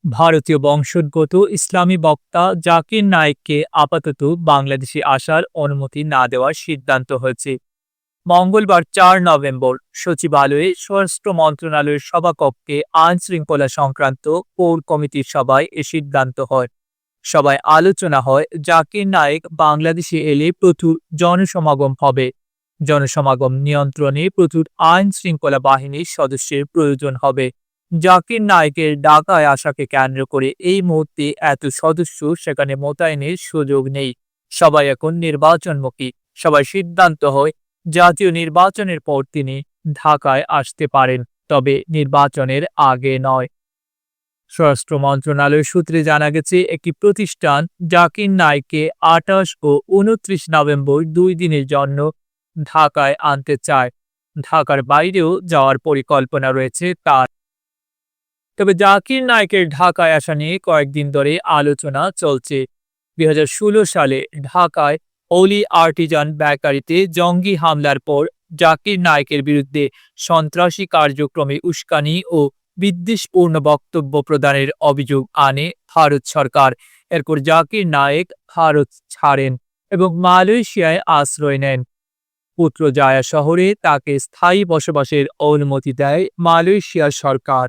ভারতীয় বংশোদ্ভূত ইসলামী বক্তা জাকির নায়েককে আপাতত বাংলাদেশে আসার অনুমতি না দেওয়ার সিদ্ধান্ত হয়েছে। মঙ্গলবার ৪ নভেম্বর সচিবালয়ে স্বরাষ্ট্র মন্ত্রণালয়ের সভাকক্ষে আইন শৃঙ্খলা সংক্রান্ত কোর কমিটির সভায় এ সিদ্ধান্ত হয়। সভায় আলোচনা হয়, জাকির নায়েক বাংলাদেশে এলে প্রচুর জনসমাগম হবে। জনসমাগম নিয়ন্ত্রণে প্রচুর আইন শৃঙ্খলা বাহিনীর সদস্যের প্রয়োজন হবে। জাকির নায়েকের ঢাকায় আসাকে কেন্দ্র করে এই মুহূর্তে এত সদস্য সেখানে মোতায়েনের সুযোগ নেই। সবাই এখন নির্বাচনমুখী। সবাই সিদ্ধান্ত হয় জাতীয় নির্বাচনের পর তিনি ঢাকায় আসতে পারেন, তবে নির্বাচনের আগে নয়। স্বরাষ্ট্র মন্ত্রণালয় সূত্রে জানা গেছে, একটি প্রতিষ্ঠান জাকির নায়েককে ২৮ ও ২৯ নভেম্বর ২ দিনের জন্য ঢাকায় আনতে চায়। ঢাকার বাইরেও যাওয়ার পরিকল্পনা রয়েছে তার। তবে জাকির নায়েকের ঢাকায় আসা নিয়ে কয়েকদিন ধরে আলোচনা চলছে। ২০১৬ সালে ঢাকায় অলি আর্টিজান বেকারিতে জঙ্গি হামলার পর জাকির নায়েকের বিরুদ্ধে সন্ত্রাসী কার্যক্রমে উস্কানি ও বিদ্বেষপূর্ণ বক্তব্য প্রদানের অভিযোগ আনে ভারত সরকার। এরপর জাকির নায়েক ভারত ছাড়েন এবং মালয়েশিয়ায় আশ্রয় নেন। পুত্রজায়া শহরে তাকে স্থায়ী বসবাসের অনুমতি দেয় মালয়েশিয়ার সরকার।